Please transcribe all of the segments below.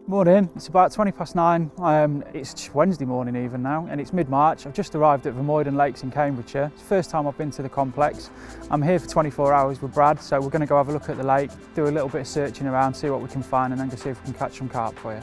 Morning, it's about 9:20. It's Wednesday morning even now, and it's mid-March. I've just arrived at Vermuyden Lakes in Cambridgeshire. It's the first time I've been to the complex. I'm here for 24 hours with Brad, so we're going to go have a look at the lake, do a little bit of searching around, see what we can find, and then go see if we can catch some carp for you.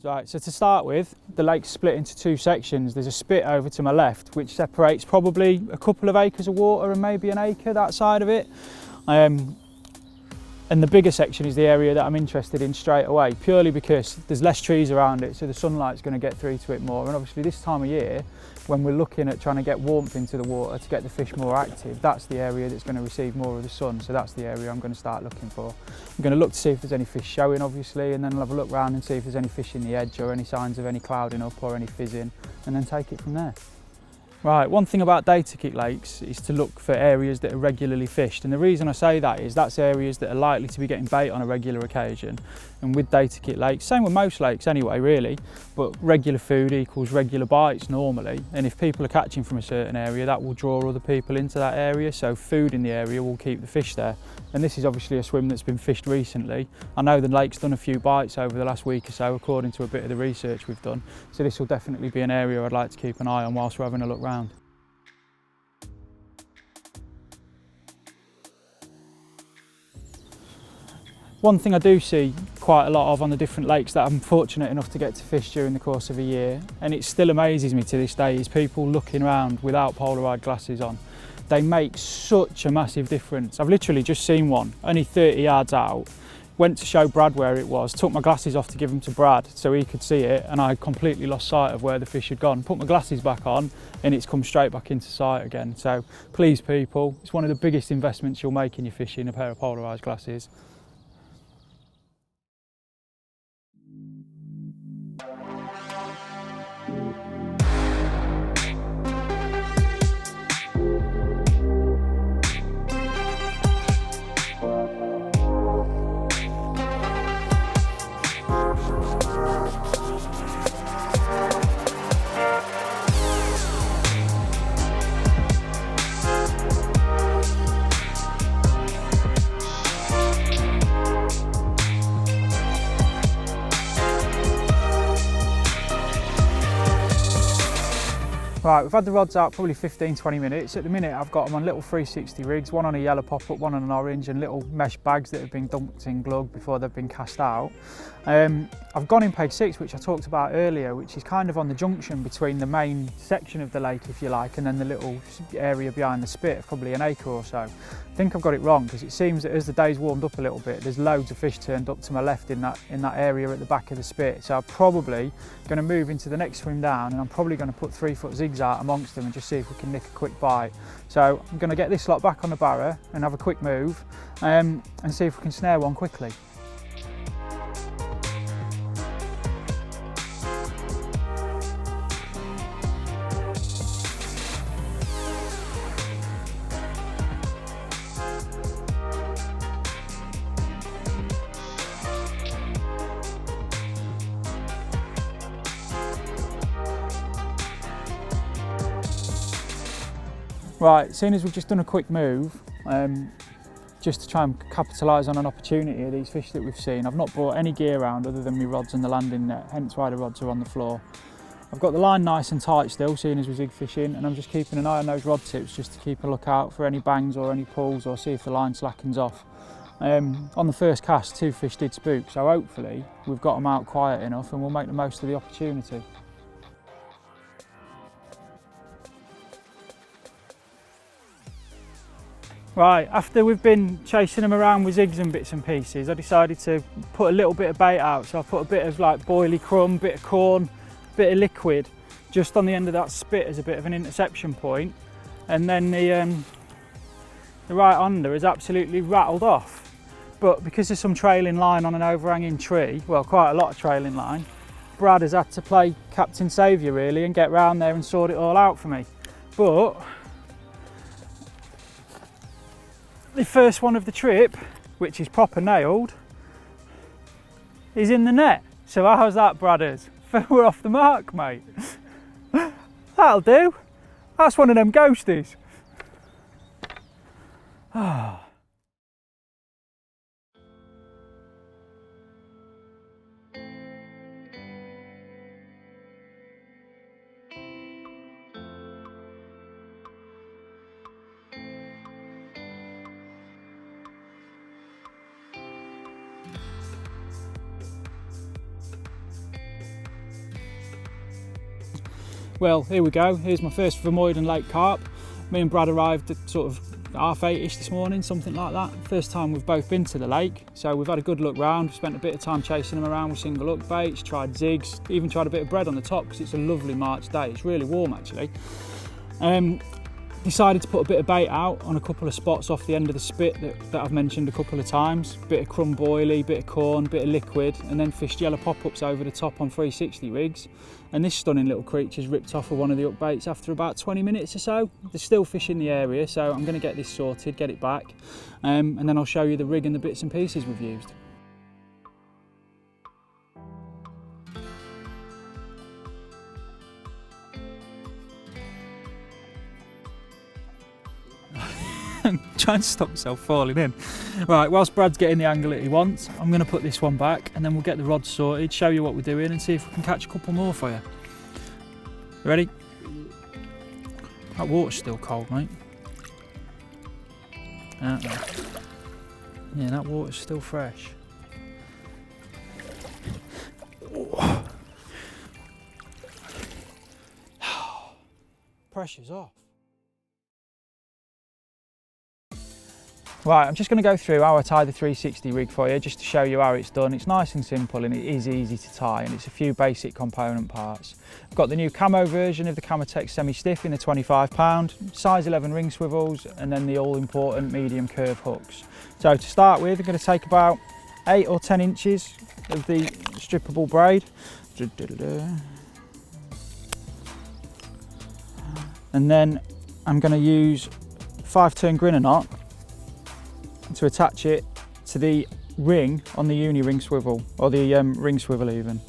Right, so to start with, the lake's split into two sections. There's a spit over to my left, which separates probably a couple of acres of water and maybe an acre that side of it. And the bigger section is the area that I'm interested in straight away, purely because there's less trees around it, so the sunlight's going to get through to it more. And obviously this time of year, when we're looking at trying to get warmth into the water to get the fish more active, that's the area that's going to receive more of the sun. So that's the area I'm going to start looking for. I'm going to look to see if there's any fish showing, obviously, and then I'll have a look around and see if there's any fish in the edge or any signs of any clouding up or any fizzing, and then take it from there. Right, one thing about day ticket lakes is to look for areas that are regularly fished, and the reason I say that is that's areas that are likely to be getting bait on a regular occasion. And with day ticket lakes, same with most lakes anyway really, but regular food equals regular bites normally, and if people are catching from a certain area, that will draw other people into that area, so food in the area will keep the fish there. And this is obviously a swim that's been fished recently. I know the lake's done a few bites over the last week or so according to a bit of the research we've done, so this will definitely be an area I'd like to keep an eye on whilst we're having a look round. One thing I do see quite a lot of on the different lakes that I'm fortunate enough to get to fish during the course of a year, and it still amazes me to this day, is people looking around without polarised glasses on. They make such a massive difference. I've literally just seen one, only 30 yards out, went to show Brad where it was, took my glasses off to give them to Brad so he could see it, and I completely lost sight of where the fish had gone. Put my glasses back on and it's come straight back into sight again. So please people, it's one of the biggest investments you'll make in your fishing, a pair of polarised glasses. Right, we've had the rods out probably 15-20 minutes. At the minute I've got them on little 360 rigs, one on a yellow pop-up, one on an orange, and little mesh bags that have been dumped in glug before they've been cast out. I've gone in peg 6, which I talked about earlier, which is kind of on the junction between the main section of the lake, if you like, and then the little area behind the spit of probably an acre or so. I think I've got it wrong, because it seems that as the day's warmed up a little bit, there's loads of fish turned up to my left in that area at the back of the spit. So I'm probably going to move into the next swim down, and I'm probably going to put 3-foot zigs out amongst them and just see if we can nick a quick bite. So I'm going to get this lot back on the barra and have a quick move and see if we can snare one quickly. Right, seeing as we've just done a quick move, just to try and capitalise on an opportunity of these fish that we've seen, I've not brought any gear around other than my rods and the landing net, hence why the rods are on the floor. I've got the line nice and tight still, seeing as we're zig fishing, and I'm just keeping an eye on those rod tips just to keep a look out for any bangs or any pulls or see if the line slackens off. On the first cast, 2 fish did spook, so hopefully we've got them out quiet enough and we'll make the most of the opportunity. Right, after we've been chasing them around with zigs and bits and pieces, I decided to put a little bit of bait out. So I put a bit of like boilie crumb, bit of corn, bit of liquid, just on the end of that spit as a bit of an interception point, and then the right under is absolutely rattled off. But because there's some trailing line on an overhanging tree, well, quite a lot of trailing line, Brad has had to play Captain Saviour really and get round there and sort it all out for me. But the first one of the trip, which is proper nailed, is in the net. So how's that, Bradders? We're off the mark, mate. That'll do. That's one of them ghosties. Ah. Well, here we go. Here's my first Vermeulen Lake carp. Me and Brad arrived at sort of 8:30ish this morning, something like that. First time we've both been to the lake, so we've had a good look round. Spent a bit of time chasing them around with single hook baits, tried zigs, even tried a bit of bread on the top because it's a lovely March day. It's really warm actually. Decided to put a bit of bait out on a couple of spots off the end of the spit that I've mentioned a couple of times. Bit of crumb boilie, bit of corn, bit of liquid, and then fished yellow pop-ups over the top on 360 rigs. And this stunning little creature's ripped off of one of the hook baits after about 20 minutes or so. There's still fish in the area, so I'm going to get this sorted, get it back, and then I'll show you the rig and the bits and pieces we've used. Trying to stop myself falling in. Right, whilst Brad's getting the angle that he wants, I'm going to put this one back and then we'll get the rod sorted, show you what we're doing and see if we can catch a couple more for you. Ready? That water's still cold, mate. Yeah, that water's still fresh. Pressure's off. Right, I'm just going to go through how I tie the 360 rig for you, just to show you how it's done. It's nice and simple and it is easy to tie, and it's a few basic component parts. I've got the new camo version of the Camotex semi-stiff in the 25 pound, size 11 ring swivels, and then the all-important medium curve hooks. So to start with, I'm going to take about 8 or 10 inches of the strippable braid. And then I'm going to use 5-turn grinner knot to attach it to the ring on the uni ring swivel, or the ring swivel even.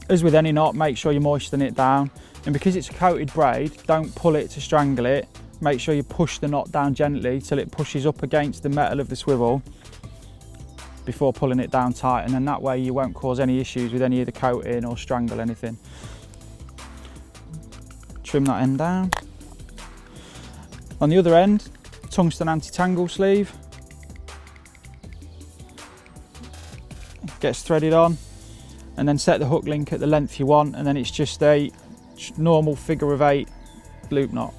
As with any knot, make sure you moisten it down, and because it's a coated braid, don't pull it to strangle it. Make sure you push the knot down gently till it pushes up against the metal of the swivel before pulling it down tight, and then that way you won't cause any issues with any of the coating or strangle anything. Trim that end down. On the other end, tungsten anti-tangle sleeve. Gets threaded on, and then set the hook link at the length you want, and then it's just a normal figure of 8 loop knot.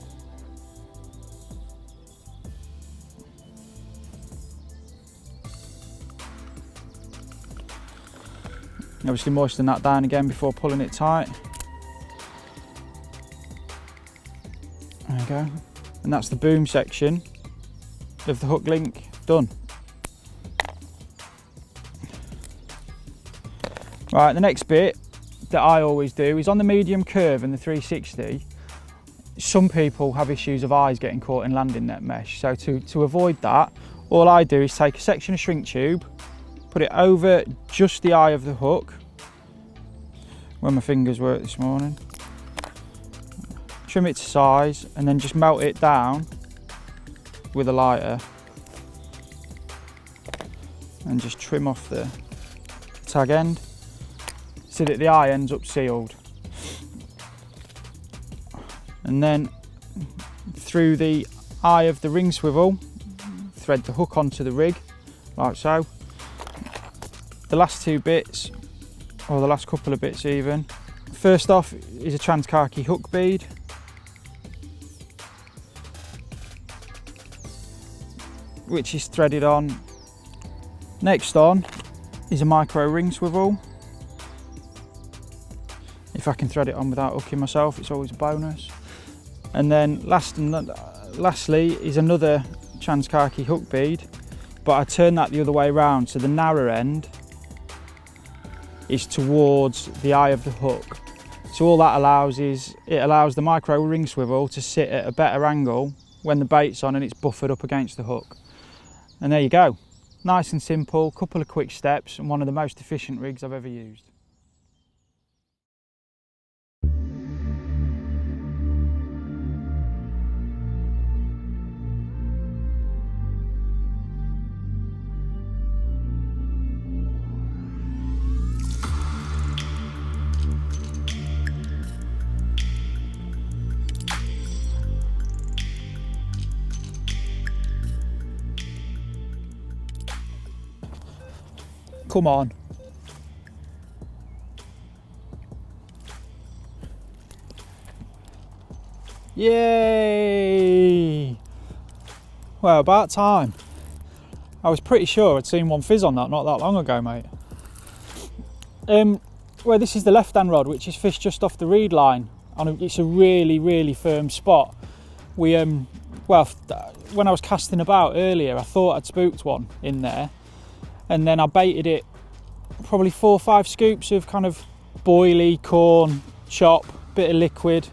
Obviously moisten that down again before pulling it tight. There we go. And that's the boom section of the hook link done. Right, the next bit that I always do is on the medium curve and the 360. Some people have issues of eyes getting caught in landing net mesh. So to avoid that, all I do is take a section of shrink tube, put it over just the eye of the hook, where my fingers were this morning. Trim it to size and then just melt it down with a lighter and just trim off the tag end so that the eye ends up sealed. And then through the eye of the ring swivel, thread the hook onto the rig like so. The last 2 bits, or the last couple of bits even. First off is a transkhaki hook bead. Which is threaded on Next on is a micro ring swivel. If I can thread it on without hooking myself, it's always a bonus. And then lastly is another Transkarki hook bead, but I turn that the other way around, so the narrow end is towards the eye of the hook. So all that allows is, it allows the micro ring swivel to sit at a better angle when the bait's on and it's buffered up against the hook. And there you go. Nice and simple, couple of quick steps, and one of the most efficient rigs I've ever used. Come on. Yay! Well, about time. I was pretty sure I'd seen one fizz on that not that long ago, mate. Well, this is the left-hand rod, which is fished just off the reed line. It's a really firm spot. We well, when I was casting about earlier, I thought I'd spooked one in there. And then I baited it probably 4 or 5 scoops of kind of boily corn chop, bit of liquid,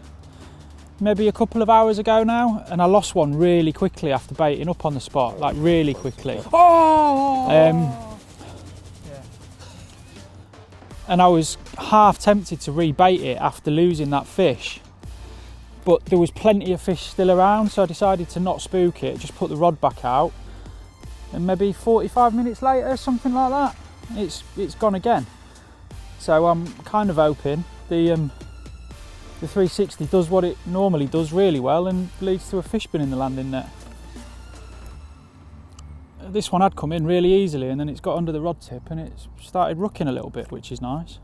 maybe a couple of hours ago now, and I lost one really quickly after baiting up on the spot, like really quickly. Oh! Yeah. And I was half tempted to rebait it after losing that fish, but there was plenty of fish still around, so I decided to not spook it, just put the rod back out. And maybe 45 minutes later, something like that, it's gone again. So I'm kind of hoping the 360 does what it normally does really well and leads to a fish bin in the landing net. This one had come in really easily, and then it's got under the rod tip and it's started rooking a little bit, which is nice.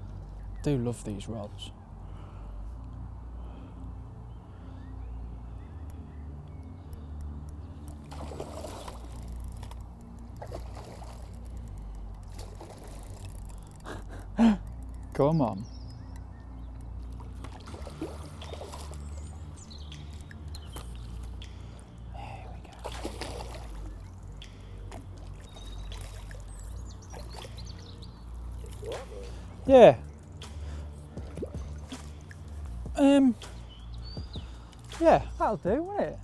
I do love these rods. Come on. There we go. Yeah. Yeah, that'll do, won't it?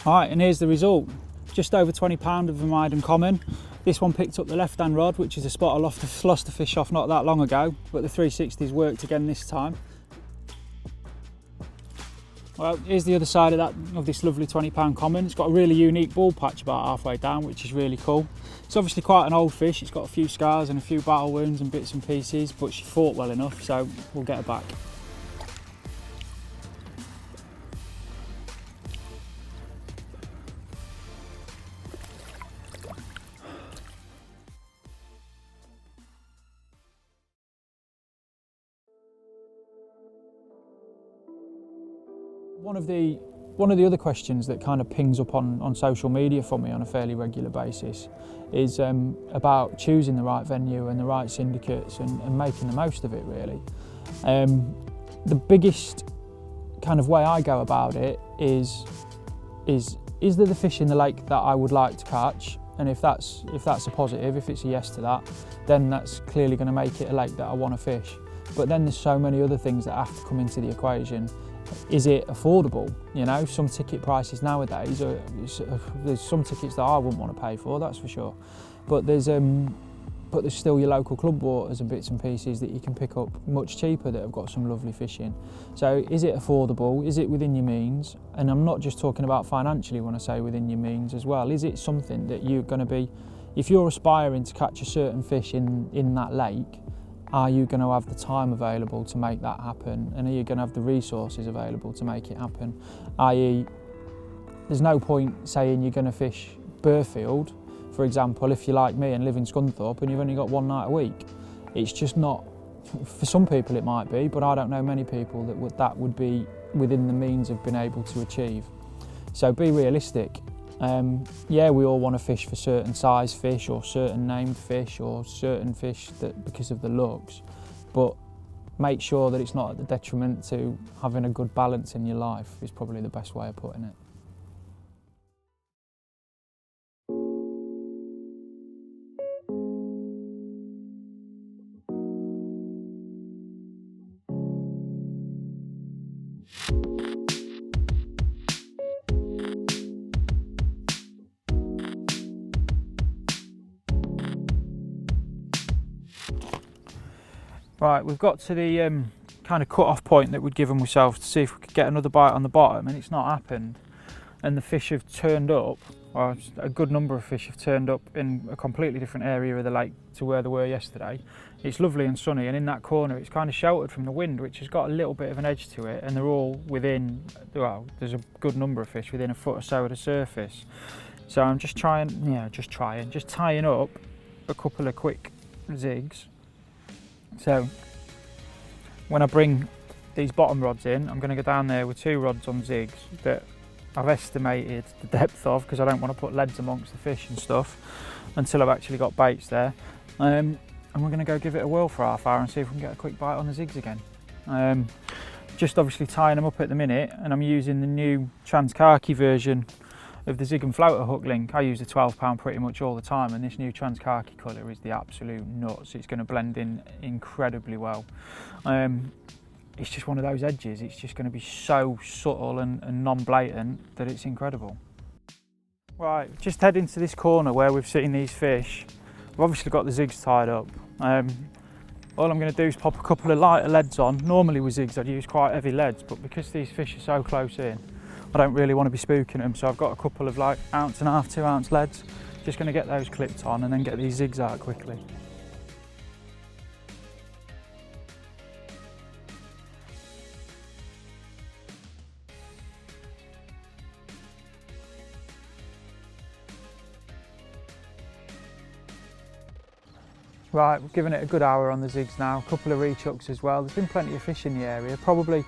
Alright, and here's the result. Just over 20 pound of Vermiden common. This one picked up the left-hand rod, which is a spot I lost a fish off not that long ago, but the 360's worked again this time. Well, here's the other side of this lovely 20 pound common. It's got a really unique ball patch about halfway down, which is really cool. It's obviously quite an old fish. It's got a few scars and a few battle wounds and bits and pieces, but she fought well enough, so we'll get her back. One of the other questions that kind of pings up on social media for me on a fairly regular basis is about choosing the right venue and the right syndicates and making the most of it, really. The biggest kind of way I go about it is there the fish in the lake that I would like to catch? And if that's a positive, if it's a yes to that, then that's clearly going to make it a lake that I want to fish. But then there's so many other things that have to come into the equation. Is it affordable? You know, some ticket prices nowadays, there's some tickets that I wouldn't want to pay for, that's for sure. But there's still your local club waters and bits and pieces that you can pick up much cheaper that have got some lovely fishing. So is it affordable? Is it within your means? And I'm not just talking about financially when I say within your means as well. Is it something that you're going to be, if you're aspiring to catch a certain fish in that lake, are you going to have the time available to make that happen? And are you going to have the resources available to make it happen? I.e., there's no point saying you're going to fish Burfield For example, if you're like me and live in Scunthorpe and you've only got one night a week, it's just not, for some people it might be, but I don't know many people that would be within the means of being able to achieve. So be realistic. Yeah, we all want to fish for certain size fish or certain named fish or certain fish that because of the looks, but make sure that it's not at the detriment to having a good balance in your life is probably the best way of putting it. Right, we've got to the kind of cut-off point that we'd given ourselves to see if we could get another bite on the bottom, and it's not happened. And the fish have turned up, or a good number of fish have turned up in a completely different area of the lake to where they were yesterday. It's lovely and sunny, and in that corner it's kind of sheltered from the wind, which has got a little bit of an edge to it, and they're all within, well, there's a good number of fish within a foot or so of the surface. So I'm just tying up a couple of quick zigs. So when I bring these bottom rods in, I'm going to go down there with 2 rods on zigs that I've estimated the depth of, because I don't want to put leads amongst the fish and stuff until I've actually got baits there. And we're going to go give it a whirl for half hour and see if we can get a quick bite on the zigs again. Just obviously tying them up at the minute, and I'm using the new Trans-Khaki version of the Zig and Floater hook link. I use the 12 pound pretty much all the time, and this new Trans-Khaki colour is the absolute nuts. It's going to blend in incredibly well. It's just one of those edges, it's just going to be so subtle and non-blatant that it's incredible. Right, just heading to this corner where we've seen these fish. We've obviously got the zigs tied up. All I'm going to do is pop a couple of lighter leads on. Normally with zigs I'd use quite heavy leads, but because these fish are so close in, I don't really want to be spooking them, so I've got a couple of like 1.5 ounce, 2 ounce leads. Just going to get those clipped on and then get these zigs out quickly. Right, we've given it a good hour on the zigs now, a couple of rechucks as well. There's been plenty of fish in the area, probably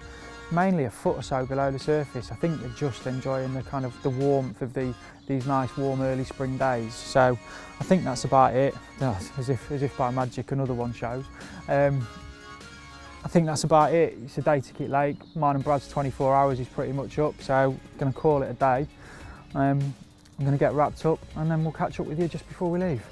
mainly a foot or so below the surface. I think they're just enjoying the kind of the warmth of these nice warm early spring days. So I think that's about it. Oh, as if by magic another one shows. I think that's about it. It's a day ticket lake. Mine and Brad's 24 hours is pretty much up, so I'm going to call it a day. I'm going to get wrapped up and then we'll catch up with you just before we leave.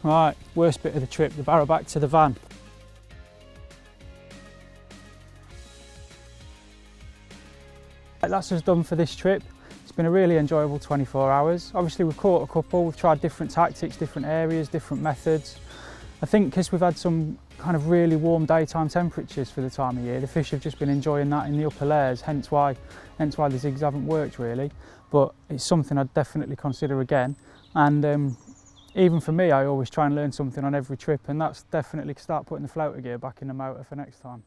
Right, worst bit of the trip, the barrow back to the van. That's us done for this trip. It's been a really enjoyable 24 hours. Obviously we've caught a couple, we've tried different tactics, different areas, different methods. I think because we've had some kind of really warm daytime temperatures for the time of year, the fish have just been enjoying that in the upper layers, hence why the zigs haven't worked really. But it's something I'd definitely consider again. And even for me, I always try and learn something on every trip, and that's definitely start putting the floater gear back in the motor for next time.